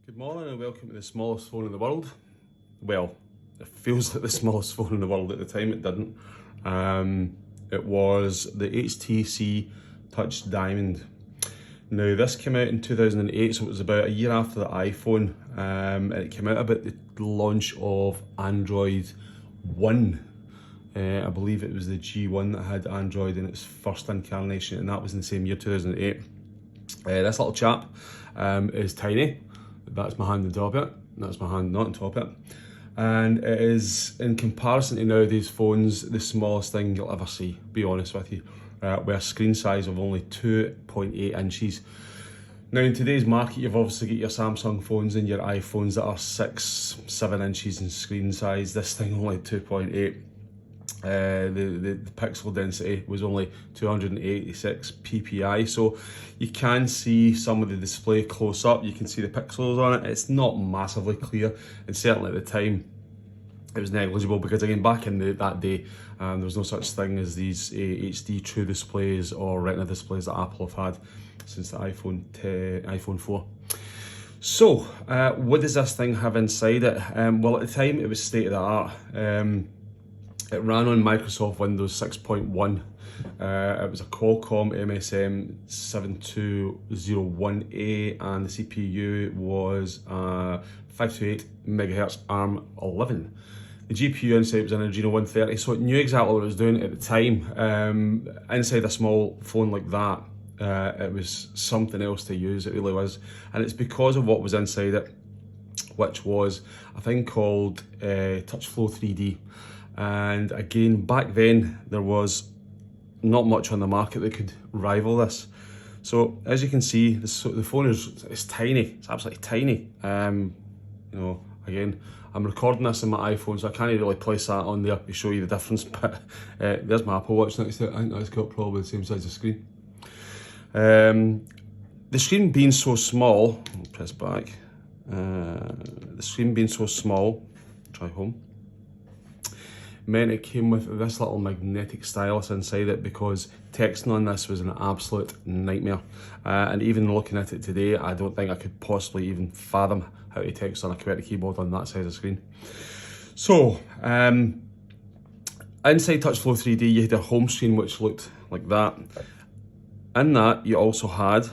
Good morning and welcome to the smallest phone in the world. Well, it feels like the smallest phone in the world. At the time it didn't. It was the HTC Touch Diamond. Now this came out in 2008, so it was about a year after the iPhone, and it came out about the launch of Android 1. I believe it was the G1 that had Android in its first incarnation, and that was in the same year, 2008. This little chap is tiny. That's my hand on top of it. That's my hand not on top of it. And it is, in comparison to nowadays phones, the smallest thing you'll ever see, be honest with you, with a screen size of only 2.8 inches. Now in today's market, you've obviously got your Samsung phones and your iPhones that are 6-7 inches in screen size. This thing only 2.8. The pixel density was only 286 ppi, so you can see some of the display close up. You can see the pixels on it. It's not massively clear, and certainly at the time it was negligible, because again, back in that day, there was no such thing as these HD True displays or Retina displays that Apple have had since the iPhone 4. So what does this thing have inside it? Well, at the time it was state of the art. It ran on Microsoft Windows 6.1. It was a Qualcomm MSM 7201A, and the CPU was 528 MHz ARM11. The GPU inside was an Adreno 130, so it knew exactly what it was doing at the time. Inside a small phone like that, it was something else to use, it really was. And it's because of what was inside it, which was a thing called TouchFlow 3D. And again, back then there was not much on the market that could rival this. So as you can see, the phone is tiny. It's absolutely tiny. You know, again, I'm recording this on my iPhone, so I can't really place that on there to show you the difference. But there's my Apple Watch next to it. I think that's got probably the same size of screen. The screen being so small, I'll press back. The screen being so small, try home, meant it came with this little magnetic stylus inside it, because texting on this was an absolute nightmare. And even looking at it today, I don't think I could possibly even fathom how to text on a QWERTY keyboard on that size of screen. So, inside TouchFlow 3D, you had a home screen which looked like that. In that, you also had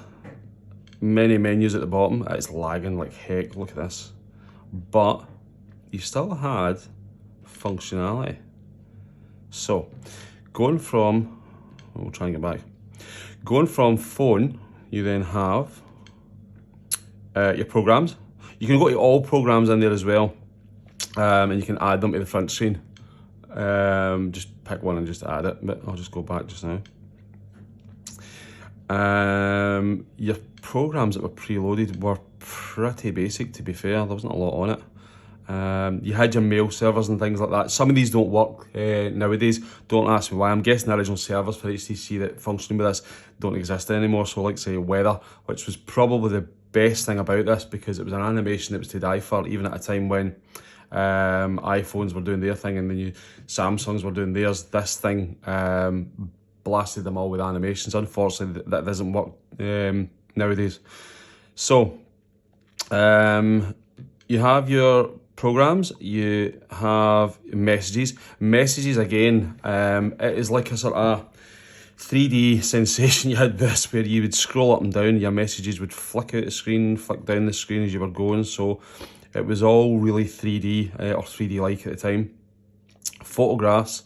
many menus at the bottom. It's lagging like heck, look at this. But you still had functionality. So going from, we'll try and get back, going from phone, you then have your programs. You can go to all programs in there as well, and you can add them to the front screen. Just pick one and just add it, but I'll just go back just now. Your programs that were preloaded were pretty basic, to be fair. There wasn't a lot on it. You had your mail servers and things like that. Some of these don't work nowadays. Don't ask me why. I'm guessing the original servers for HTC that functioning with this don't exist anymore. So like say weather, which was probably the best thing about this, because it was an animation that was to die for, even at a time when iPhones were doing their thing and the Samsungs were doing theirs. This thing blasted them all with animations. Unfortunately, that doesn't work nowadays. So you have your programs, you have messages. Messages, again, it is like a sort of 3D sensation. You had this where you would scroll up and down, your messages would flick out the screen, flick down the screen as you were going. So it was all really 3D or 3D-like at the time. Photographs,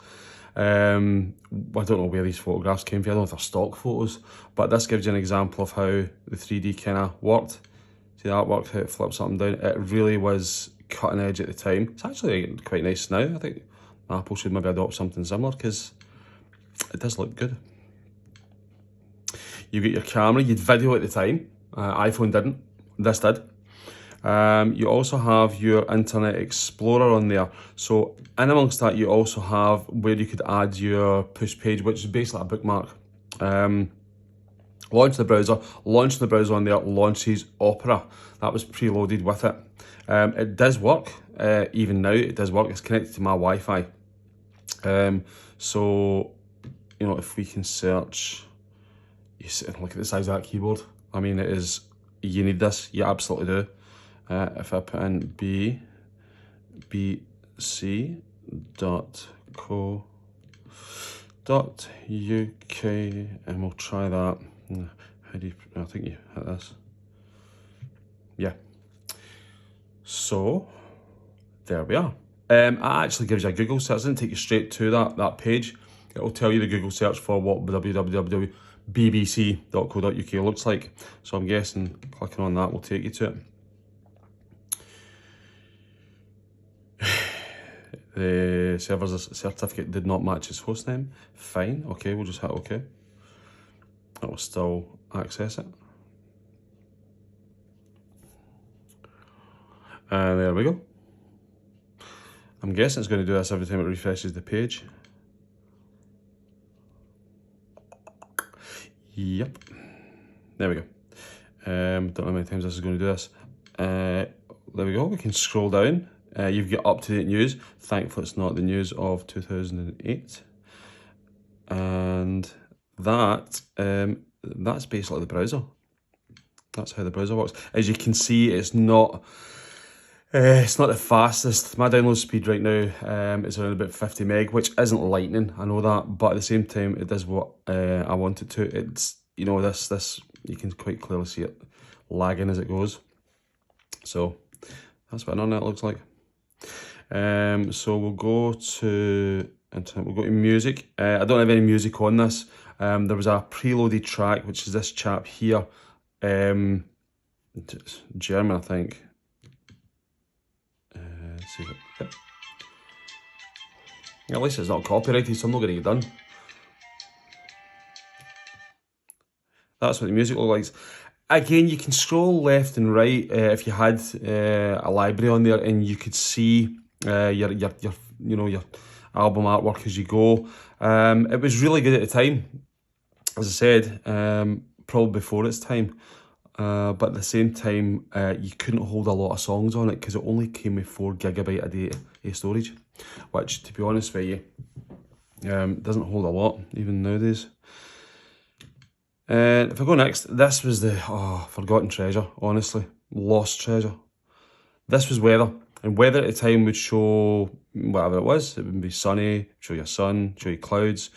I don't know where these photographs came from. I don't know if they're stock photos, but this gives you an example of how the 3D kind of worked. See that worked, how it flips up and down. It really was cutting edge at the time. It's actually quite nice now. I think Apple should maybe adopt something similar, because it does look good. You get your camera, you'd video at the time. iPhone didn't, this did. You also have your Internet Explorer on there. So in amongst that, you also have where you could add your push page, which is basically a bookmark. Launch the browser, launching the browser on there launches Opera. That was preloaded with it. It does work, even now it does work. It's connected to my Wi-Fi. So, you know, if we can search, you sit and look at the size of that keyboard. I mean, it is, you need this, you absolutely do. If I put in bbc.co.uk and we'll try that. How do you, I think you hit this. Yeah. So there we are. It actually gives you a Google search. It doesn't take you straight to that page. It'll tell you the Google search for what www.bbc.co.uk looks like. So I'm guessing clicking on that will take you to it. The server's certificate did not match its hostname. Fine, okay, we'll just hit okay. It will still access it. And there we go. I'm guessing it's going to do this every time it refreshes the page. Yep. There we go. Don't know how many times this is going to do this. There we go. We can scroll down. You've got up-to-date news. Thankfully, it's not the news of 2008. And that's basically the browser. That's how the browser works. As you can see, it's not the fastest. My download speed right now is around about 50 meg, which isn't lightning, I know that, but at the same time, it does what I want it to. It's, you know, this you can quite clearly see it lagging as it goes. So that's what internet looks like. So we'll go to music. I don't have any music on this. There was a preloaded track, which is this chap here, German, I think. Let's see what, yep. At least it's not copyrighted, so I'm not going to get done. That's what the music looks like. Again, you can scroll left and right if you had a library on there, and you could see your album artwork as you go. It was really good at the time, as I said, probably before its time. But at the same time, you couldn't hold a lot of songs on it because it only came with 4 GB a day storage, which, to be honest with you, doesn't hold a lot even nowadays. If I go next, this was the forgotten treasure, honestly, lost treasure. This was weather, and weather at the time would show whatever it was. It would be sunny, show you sun, show you clouds,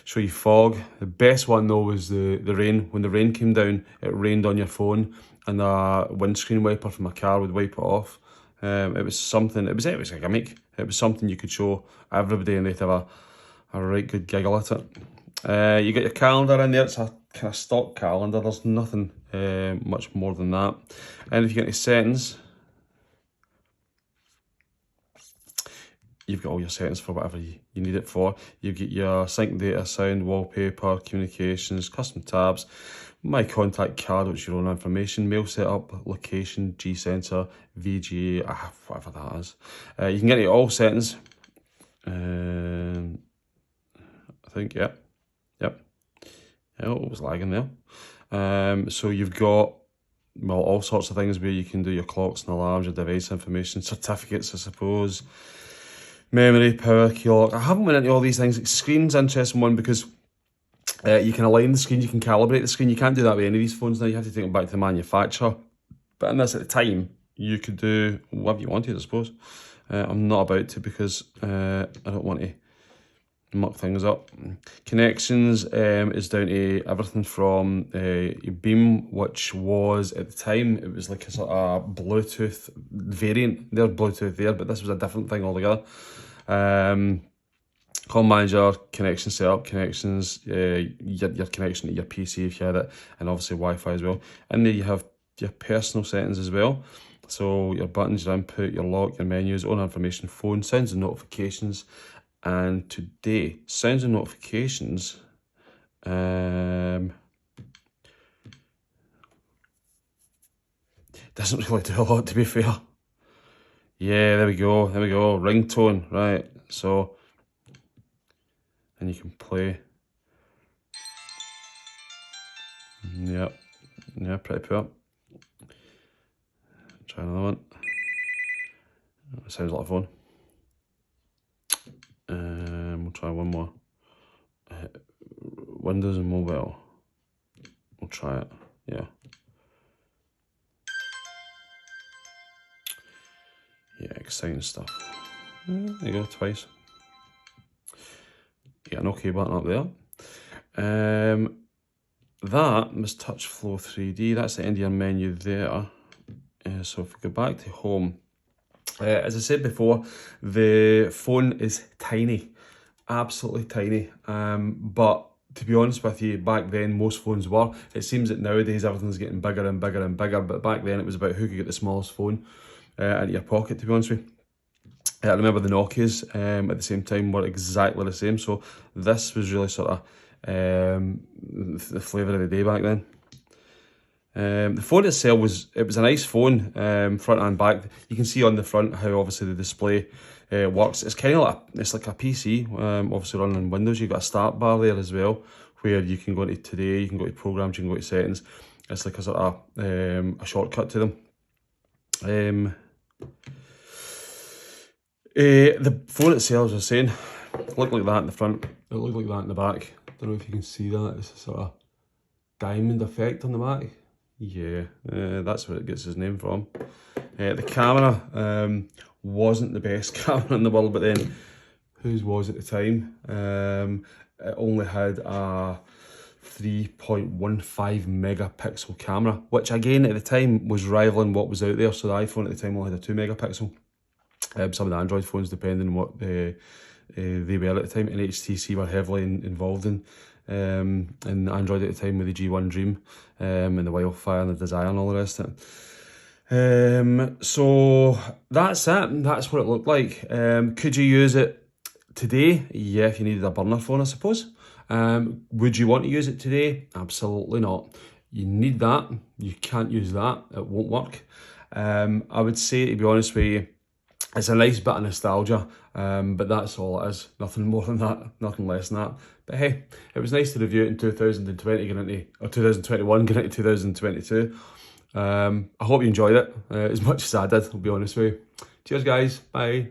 show you fog. The best one though was the rain. When the rain came down, it rained on your phone, and a windscreen wiper from a car would wipe it off. It was something. It was a gimmick. It was something you could show everybody, and they'd have a right good giggle at it. You got your calendar in there. It's a kind of stock calendar. There's nothing much more than that. And if you get into settings, you've got all your settings for whatever you need it for. You get your sync data, sound, wallpaper, communications, custom tabs, my contact card, which is your own information, mail setup, location, G-sensor, VGA, whatever that is. You can get into all settings. I think, yep. Oh, it was lagging there. So you've got, well, all sorts of things where you can do your clocks and alarms, your device information, certificates, I suppose, memory, power, key lock. I haven't went into all these things. Screen's an interesting one because you can align the screen, you can calibrate the screen. You can't do that with any of these phones now. You have to take them back to the manufacturer. But in this, at the time, you could do whatever you wanted, I suppose. I'm not about to because I don't want to muck things up. Connections is down to everything from Beam, which was at the time, it was like a sort of Bluetooth variant. There's Bluetooth there, but this was a different thing altogether. Call manager, connection setup, connections, your connection to your PC if you had it, and obviously Wi-Fi as well. And then you have your personal settings as well. So your buttons, your input, your lock, your menus, own information, phone, sounds and notifications. And today, sounds and notifications, doesn't really do a lot, to be fair. Yeah, there we go, ringtone, right, so, and you can play. Yep, yeah, pretty poor. Try another one. It sounds like a phone. We'll try one more. Windows and mobile. We'll try it, yeah. Yeah, exciting stuff. There you go, twice. Yeah, an OK button up there. That was Touch Flow 3D. That's the end of your menu there. So if we go back to home, as I said before, the phone is tiny, absolutely tiny. But to be honest with you, back then most phones were. It seems that nowadays everything's getting bigger and bigger and bigger, but back then it was about who could get the smallest phone into your pocket, to be honest with you. I remember the Nokias at the same time were exactly the same, so this was really sort of the flavour of the day back then. The phone itself was a nice phone, front and back. You can see on the front how obviously the display works. It's kind of like a PC, obviously running on Windows. You've got a start bar there as well, where you can go into Today, you can go to Programs, you can go to Settings. It's like a sort of a shortcut to them. The phone itself, as I was saying, looked like that in the front. It looked like that in the back. Don't know if you can see that. It's a sort of diamond effect on the back. Yeah, that's where it gets its name from. The camera wasn't the best camera in the world, but then whose was at the time? It only had a 3.15 megapixel camera, which again at the time was rivaling what was out there. So the iPhone at the time only had a 2 megapixel. Some of the Android phones, depending on what they were at the time, and HTC were heavily involved in Android at the time with the G1 Dream and the Wildfire and the Desire and all the rest of it. So that's it. That's what it looked like. Could you use it today? Yeah, if you needed a burner phone, I suppose. Would you want to use it today? Absolutely not. You need that. You can't use that. It won't work. I would say, to be honest with you, it's a nice bit of nostalgia, but that's all it is. Nothing more than that, nothing less than that. But hey, it was nice to review it in 2020, or 2021, getting into 2022. I hope you enjoyed it as much as I did, I'll be honest with you. Cheers guys, bye.